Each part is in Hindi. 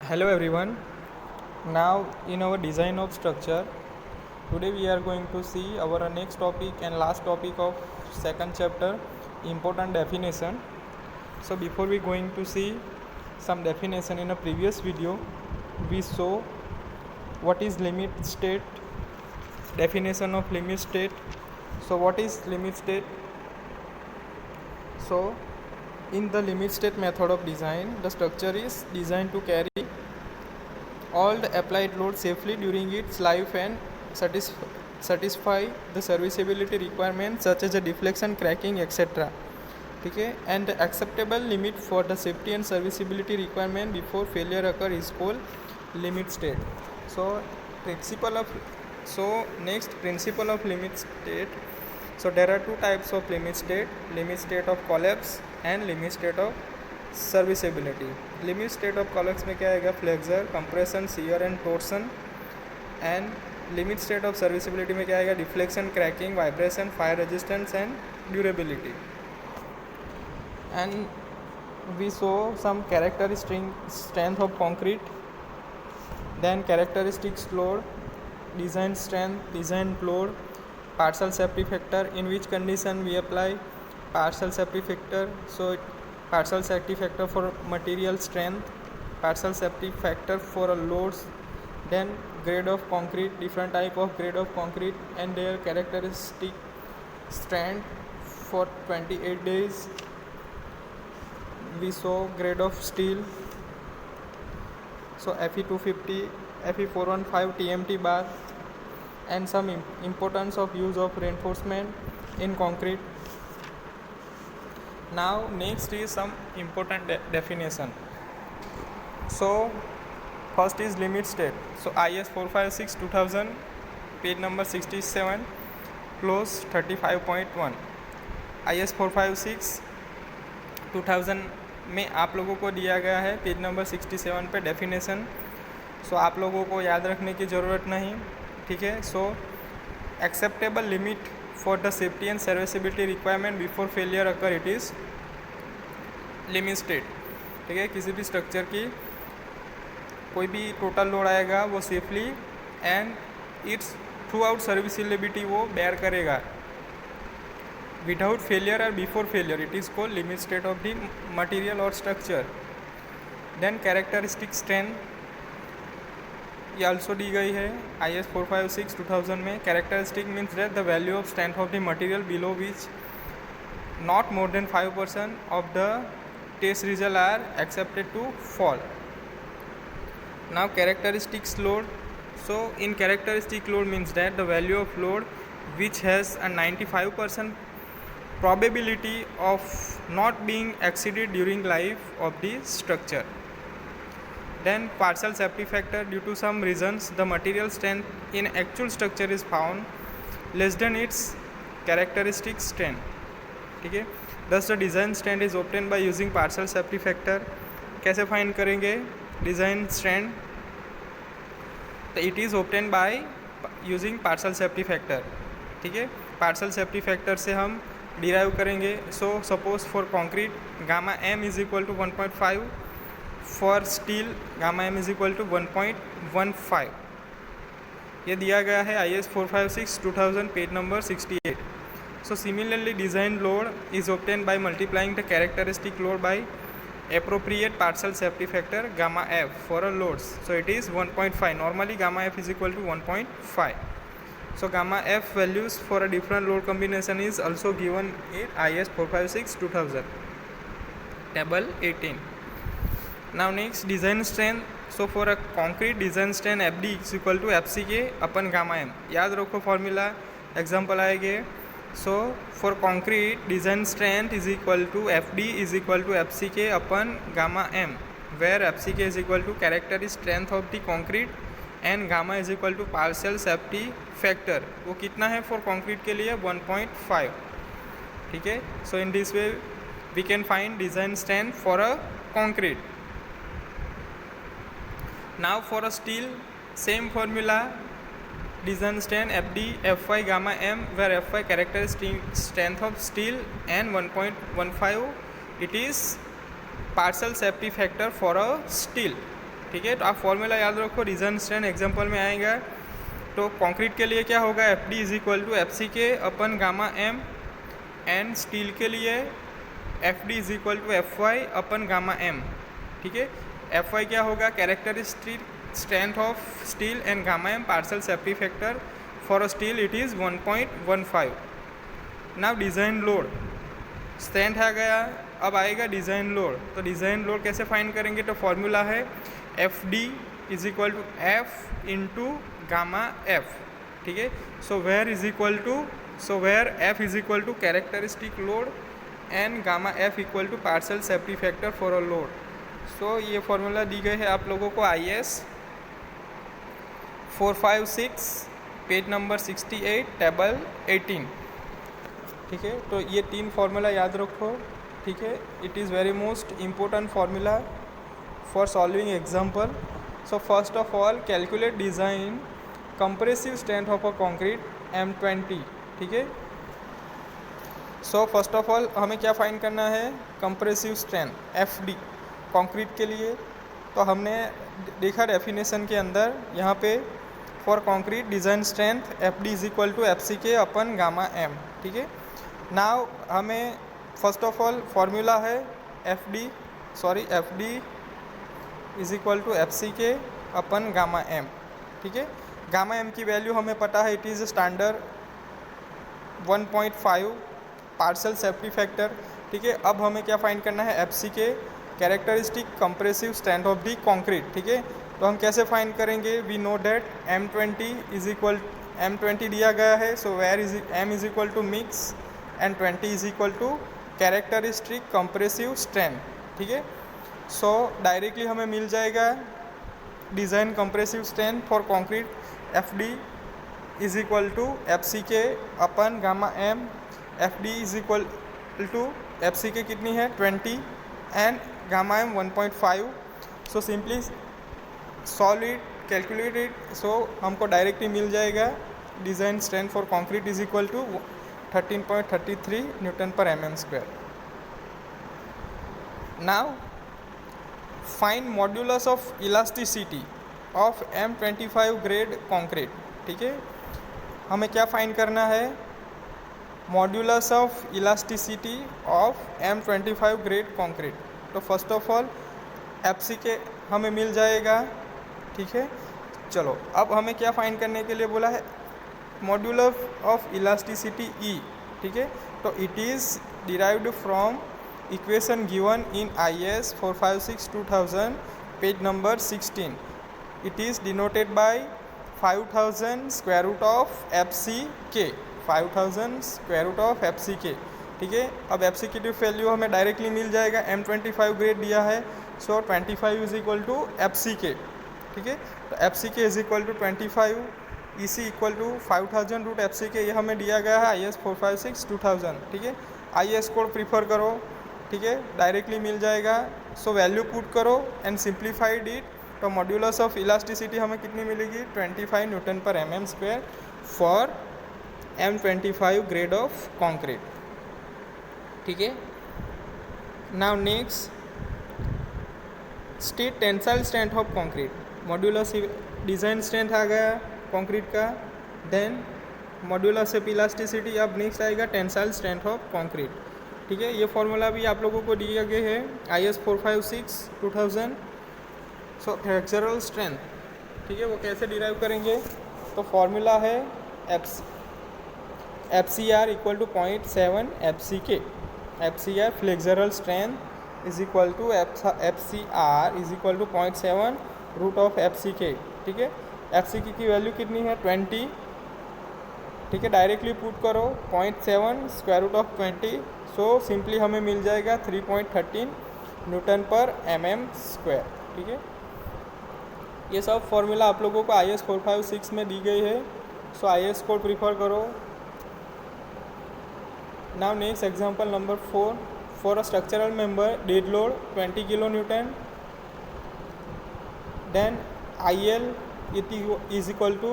Hello everyone. Now in our design of structure, today we are going to see our next topic and last topic of second chapter, important definition. So before we going to see some definition, in a previous video we saw what is limit state, definition of limit state. So what is limit state? So in the limit state method of design, the structure is designed to carry all the applied load safely during its life and satisfy the serviceability requirements such as a deflection, cracking, etc. Okay, and the acceptable limit for the safety and serviceability requirement before failure occur is called limit state. So next principle of limit state. So there are two types of limit state of collapse and limit state of serviceability. Limit state of collapse में क्या आएगा? Flexure, compression, shear and torsion. And limit state of serviceability में क्या आएगा? Deflection, cracking, vibration, fire resistance and durability. And we saw some characteristic strength of concrete, then characteristics load, design strength, design load, partial safety factor, in which condition we apply partial safety factor. So partial safety factor for material strength, partial safety factor for loads, then grade of concrete, different type of grade of concrete and their characteristic strength for 28 days. We saw grade of steel, so Fe250, Fe415 TMT bar, and some importance of use of reinforcement in concrete. Now next is some important definition. So first is limit state. So IS 456 2000 page number 67 clause 35.1. IS 456 2000 में आप लोगों को दिया गया है पेज नंबर 67 पे डेफिनेशन. सो आप लोगों को याद रखने की ज़रूरत नहीं, ठीक है. So acceptable limit for the safety and serviceability requirement before failure occur, it is limit state. ठीक है, किसी भी स्ट्रक्चर की कोई भी टोटल लोड आएगा वो safely and it's through out serviceability वो बेयर करेगा विदाउट फेलियर और before failure, it is called limit state of the material और स्ट्रक्चर. देन कैरेक्टरिस्टिक स्ट्रेंथ ये ऑल्सो दी गई है IS 456 2000 में. Characteristic means that the value of strength of the material below which not more than 5% of the test result are accepted to fall. Now characteristics load. So in characteristic load means that the value of load which has a 95% probability of not being exceeded during life of the structure. Then partial safety factor, due to some reasons the material strength in actual structure is found less than its characteristic strength. ठीक है, thus the design strength is obtained by using partial safety factor. कैसे फाइंड करेंगे डिज़ाइन स्ट्रेंथ? तो it is obtained by using partial safety factor. ठीक है, partial safety factor से हम डिराइव करेंगे. So suppose for concrete gamma m is equal to 1.5, for steel gamma m is equal to 1.15. ये दिया गया है IS 456 2000 page number 68. So similarly designed load is obtained by multiplying the characteristic load by appropriate partial safety factor gamma f for a loads. So it is 1.5. Normally gamma f is equal to 1.5. So gamma f values for a different load combination is also given in IS 456 2000 table 18. Now next design strength. So for a concrete design strength FD is equal to FCK upon gamma m. याद रखो फॉर्मूला, एग्जाम्पल आएंगे. So for concrete design strength is equal to FD is equal to FCK upon gamma m, where FCK is equal to characteristic strength of the concrete and gamma is equal to partial safety factor. वो कितना है for concrete के लिए? 1.5. ठीक है, so in this way we can find design strength for a concrete. Now for a steel, same formula, design strength FD Fy gamma m, where Fy characteristic strength of steel and 1.15 it is partial safety factor for a steel. ठीक है। तो आप फॉर्मूला याद रखो, डिज़ाइन स्ट्रेंथ एग्जाम्पल में आएगा। तो कंक्रीट के लिए क्या होगा, F D is equal to F C के upon gamma M, and steel के लिए F D is equal to F Y upon gamma M. ठीक है, एफ वाई क्या होगा, characteristic strength of steel, and gamma M partial safety factor for steel it is 1.15। Now design load strength आ गया, अब आएगा डिज़ाइन लोड। तो डिज़ाइन लोड कैसे फाइंड करेंगे, तो फॉर्मूला है F D is equal to F into gamma F. ठीक है, so where is equal to, so where F is equal to characteristic load and gamma F equal to partial safety factor for a load. So ये फॉर्मूला दी गई है आप लोगों को IS 456 पेज नंबर 68 टेबल 18। ठीक है, तो ये 3 फार्मूला याद रखो। ठीक है, it is very most important formula for solving example. So first of all calculate design compressive strength of a concrete M20। ठीक है, सो फर्स्ट ऑफ ऑल हमें क्या फाइंड करना है, कंप्रेसिव स्ट्रेंथ FD कंक्रीट के लिए। तो हमने देखा डेफिनेशन के अंदर यहाँ पे for concrete design strength FD is equal to FCK upon gamma M। ठीक है, नाउ हमें फर्स्ट ऑफ ऑल फॉर्मूला है FD is equal to FCK upon gamma M। ठीक है, गामा M की वैल्यू हमें पता है, it is standard 1.5 partial safety factor. ठीक है, अब हमें क्या फाइंड करना है, FCK characteristic compressive strength of the concrete. ठीक है, तो हम कैसे फाइंड करेंगे, वी नो डेट M20 दिया गया है, so where is M is equal to mix and 20 is equal to characteristic compressive strength. ठीक है, सो डायरेक्टली हमें मिल जाएगा design compressive strength for concrete FD is equal to FCK upon gamma M। FD is equal to FCK कितनी है 20 and gamma M 1.5। So simply solve it, calculate it, so हमको डायरेक्टली मिल जाएगा design strength for concrete is equal to 13.33 Newton पर mm²। Now find modulus of elasticity of M25 grade concrete. ठीक है, हमें क्या फाइंड करना है, modulus of elasticity of M25 grade concrete. तो फर्स्ट ऑफ ऑल FCK हमें मिल जाएगा। ठीक है, चलो अब हमें क्या फाइंड करने के लिए बोला है, मॉड्यूलस ऑफ इलास्टिसिटी E। ठीक है, तो it is derived from equation given in IS 456/2000 page number 16। It is denoted by 5000 square root of FCK, 5000 square root of FCK। ठीक है, अब FCK की वैल्यू हमें डायरेक्टली मिल जाएगा, M25 ग्रेड दिया है, so 25 is equal to FCK। ठीक है, तो FCK is equal to 25, EC equal to 5000 root FCK, ये हमें दिया गया है IS 456/2000। ठीक है, IS कोड प्रीफर करो। ठीक है, डायरेक्टली मिल जाएगा, सो वैल्यू पुट करो एंड सिंप्लीफाइड इट। तो मॉड्यूलस ऑफ इलास्टिसिटी हमें कितनी मिलेगी, 25 न्यूटन पर mm² for M25 grade of concrete. ठीक है, now next state tensile strength of concrete. Modulus design strength आ गया कंक्रीट का, देन मॉड्यूलस ऑफ इलास्टिसिटी, अब नेक्स्ट आएगा टेंसाइल स्ट्रेंथ ऑफ कंक्रीट। ठीक है, ये फॉर्मूला भी आप लोगों को दिए गए हैं IS 456/2000। सो फ्लेक्सुरल स्ट्रेंथ, ठीक है, वो कैसे डिराइव करेंगे, तो फॉर्मूला है FCR equal to 0.7 FCK। FCR flexural strength is equal to FCR is equal to 0.7 root of FCK। ठीक है, FCK की वैल्यू कितनी है 20। ठीक है, डायरेक्टली पुट करो 0.7 square root of 20, so simply हमें मिल जाएगा 3.13 न्यूटन पर mm²। ठीक है, ये सब फॉर्मूला आप लोगों को IS 456 में दी गई है, सो IS कोड प्रीफर करो। Now next example number 4, for a structural member dead load 20 kN, then IL is equal to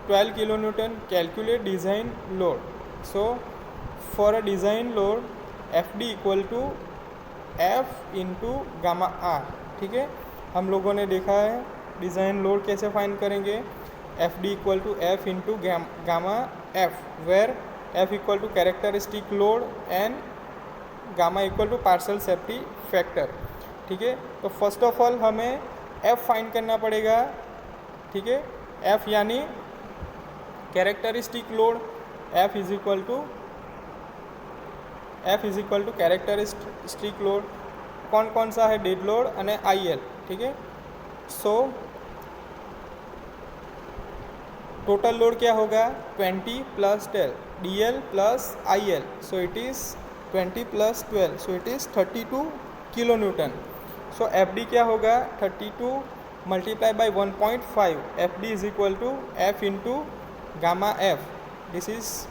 12 kN, calculate design load। So for a design load FD equal to F into gamma R। ठीक है, हम लोगों ने देखा है डिज़ाइन लोड कैसे फाइंड करेंगे, F D equal to F into gamma F, where F equal to characteristic load and gamma equal to partial safety factor. ठीक है, तो फर्स्ट ऑफ ऑल हमें एफ फाइंड करना पड़ेगा। ठीक है, एफ यानी characteristic load, F is equal to characteristic load. कौन कौन सा है, डेड लोड और आई एल। ठीक है, सो टोटल लोड क्या होगा, 20 plus 12 D L plus I L, so it is 20 plus 12, so it is 32 kilo newton. So F D क्या होगा, 32 multiply by 1.5, F D is equal to F into gamma F, this is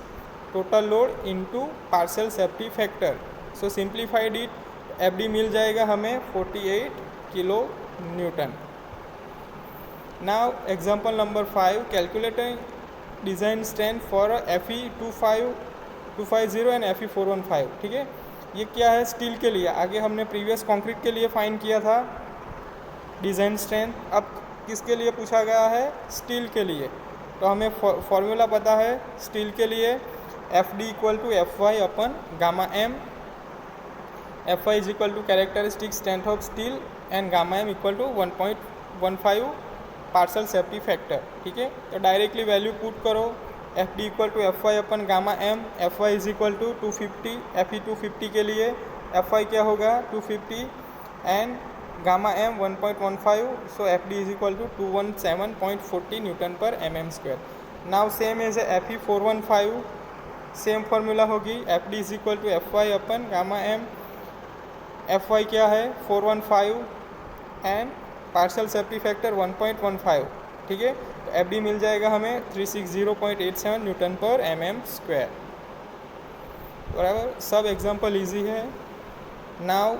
total load into partial safety factor. So simplified it, F D मिल जाएगा हमें 48 kilo newton. Now example number 5, calculating design strength for FE 250 and FE 415। ठीक है, ये क्या है, स्टील के लिए। आगे हमने प्रीवियस कंक्रीट के लिए फाइंड किया था डिज़ाइन स्ट्रेंथ, अब किसके लिए पूछा गया है, स्टील के लिए। तो हमें फॉर्मूला पता है स्टील के लिए, F D equal to F Y upon gamma M, F Y is equal to characteristic strength of steel and gamma M equal to 1.15 partial safety factor. ठीक है, तो डायरेक्टली वैल्यू पुट करो, F D equal to F Y upon gamma M, F Y is equal to 250, F E 250 के लिए एफ वाई क्या होगा 250 and gamma M 1.15, so F D is equal to 217.40 newton पर mm square. Now same as F E 415, same formula होगी, F D is equal to F Y upon gamma M, F Y क्या है 415 एंड पार्शियल सेफ्टी फैक्टर 1.15। ठीक है, तो एफ डी मिल जाएगा हमें 360.87 न्यूटन पर mm स्क्वायर। बराबर, सब एग्जाम्पल ईजी है। नाउ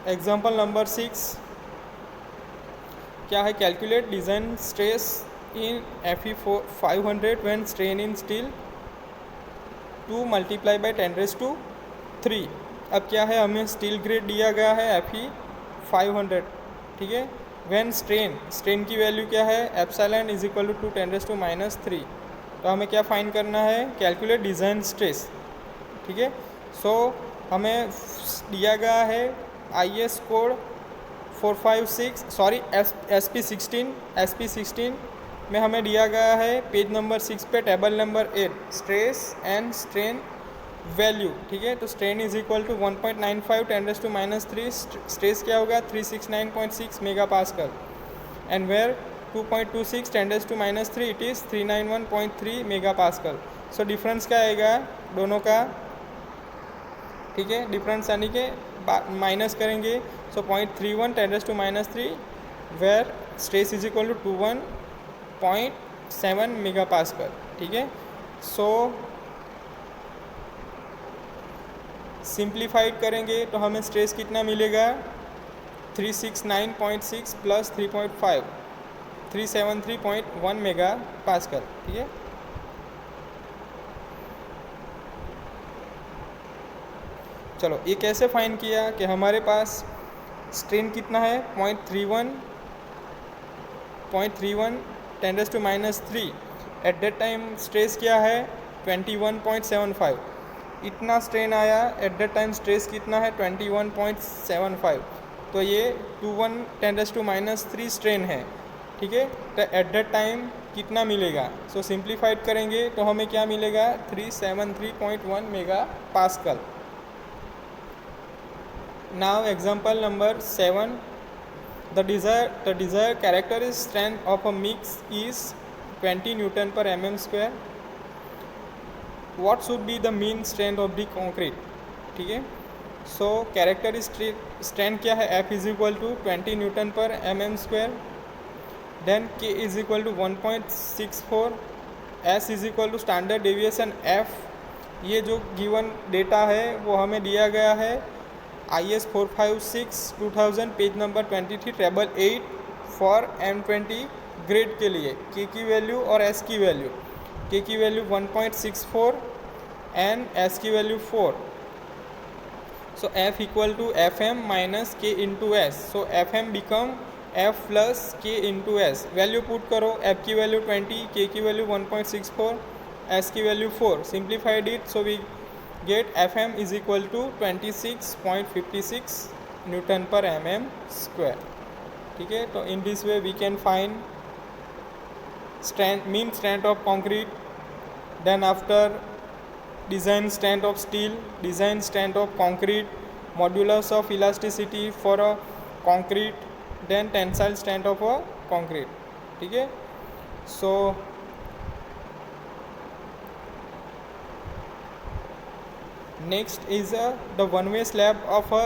एग्जाम्पल नंबर 6 क्या है, calculate design stress in FE 500 when strain in steel 2 multiply by 10⁻3। अब क्या है, हमें स्टील ग्रेड दिया गया है FE 500। ठीक है, व्हेन स्ट्रेन की वैल्यू क्या है, एप्सिलॉन इज इक्वल टू 10⁻3। तो हमें क्या फाइंड करना है, कैलकुलेट डिज़ाइन स्ट्रेस। ठीक है, सो हमें दिया गया है IS कोड 456 सॉरी SP 16 में हमें दिया गया है पेज नंबर 6 पे table number 8 stress and strain value. ठीक है, तो strain is equal to 1.95 10⁻3, stress क्या होगा 369.6 mega pascal and where 2.26 10⁻3 it is 391.3 mega pascal. So difference क्या आएगा दोनों का, ठीक है, डिफरेंस यानी कि माइनस करेंगे, so 0.31 10⁻3 where stress is equal to 21.7 mega pascal. ठीक है, सो सिंप्लीफाइड करेंगे तो हमें स्ट्रेस कितना मिलेगा 369.6 प्लस 3.5 373.1 मेगा पास्कल। ठीक है, चलो ये कैसे फाइंड किया कि हमारे पास स्ट्रेन कितना है 0.31 10⁻3 एट दैट टाइम स्ट्रेस क्या है 21.75, इतना स्ट्रेन आया एट दैट टाइम स्ट्रेस कितना है 21.75, तो ये 21 10⁻3 स्ट्रेन है। ठीक है, तो एट दैट टाइम कितना मिलेगा, सो सिंप्लीफाइड करेंगे तो हमें क्या मिलेगा 373.1 mega pascal. Now example number 7, the desired characteristic strength of a mix is 20 Newton per mm square. What should be the mean strength of the concrete? ठीक है, so characteristic strength क्या है, F is equal to 20 Newton per mm square, then K is equal to 1.64, S is equal to standard deviation F। ये जो given data है वो हमें दिया गया है IS 456 2000 page number 23 table 8 for M20 grade के लिए K की वैल्यू और S की वैल्यू, K की वैल्यू 1.64 एंड S की value 4, so F equal to FM minus K into S, so FM become F plus K into S. Value put करो, F की वैल्यू 20, K की वैल्यू 1.64, S की value 4. Simplified it, so we get FM is equal to 26.56 newton पर mm स्क्वायर. ठीक है, तो in this way we can find mean strength of concrete, then after design strength of steel, design strength of concrete, modulus of elasticity for a concrete, then tensile strength of a concrete. ठीक है, so next is the one way slab of a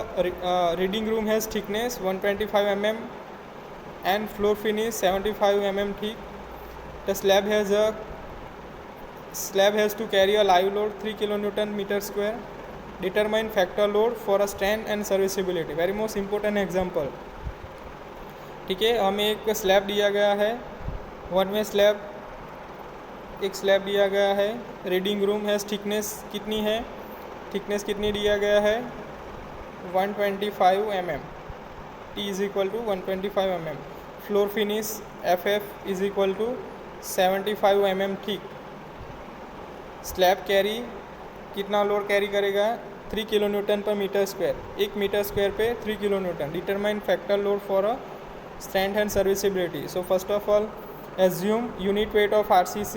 reading room has thickness 125 mm and floor finish 75 mm thick. The slab has to carry a live load 3 kilonewton meter square. Determine factor load for a strength and serviceability. Very most important example. ठीक है, हमें एक स्लैब दिया गया है, वन वे स्लैब, एक स्लैब दिया गया है. रीडिंग रूम हैज़ थिकनेस कितनी है, थिकनेस कितनी दिया गया है 125 mm. T is equal to 125 mm. Floor finish FF is equal to 75 mm thick. Slab carry कितना लोड कैरी करेगा 3 किलो न्यूटन पर मीटर स्क्वायर, 1 मीटर स्क्वायर पे 3 kilo newton. Determine factor load for a strength and serviceability. So first of all assume unit weight of RCC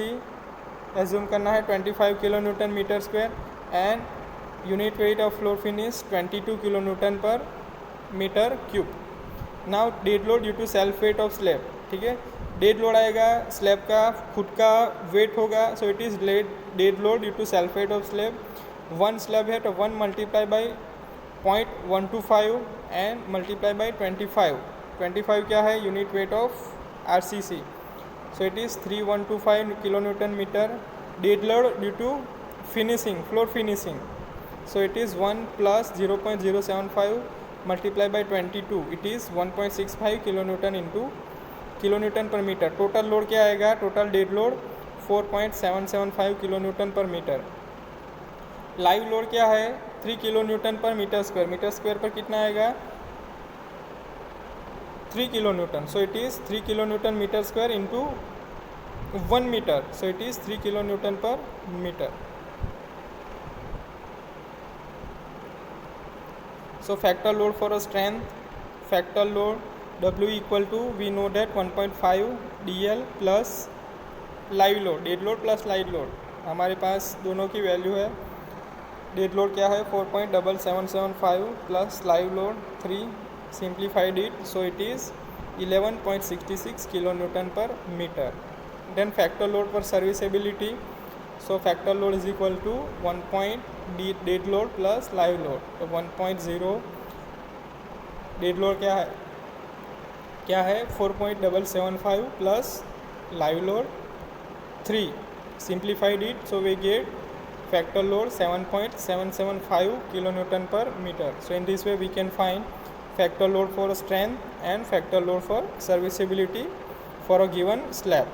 assume करना है 25 kilo newton metre square and unit weight of floor finish 22 kilo newton पर metre cube. Now dead load due to self weight of slab. ठीक है, डेड लोड आएगा, स्लैब का खुद का वेट होगा, so it is dead load due to self weight of slab. One slab है तो 1 multiply by 0.125 and multiply by 25. 25 क्या है unit weight of RCC, so it is 3125 kilo newton metre. Dead load due to finishing, floor finishing, so it is 1 plus 0.075 multiply by 22, it is 1.65 kilo newton into kilo newton पर मीटर. टोटल लोड क्या आएगा, total dead load 4.775 kilo newton पर मीटर. लाइव लोड क्या है 3 किलो न्यूटन पर मीटर स्क्वायर. मीटर स्क्वायर पर कितना आएगा 3 kilo newton, so it is 3 kilo newton metre square into 1 metre, so it is 3 kilo newton पर metre. So factor load for a strength, factor load W equal to, we know that 1.5 DL plus live load, dead load plus live load. हमारे पास दोनों की वैल्यू है. डेड लोड क्या है 4.7775 plus live load 3. Simplified it, so it is 11.66 kilo newton पर metre. Then factor load per serviceability, so factor load is equal to 1. Dead load plus live load, तो 1.0. डेड लोड क्या है 4.775 plus live load 3. Simplified it, so we get factor load 7.775 kilo newton पर metre. So in this way we can find factor load for strength and factor load for serviceability for a given slab.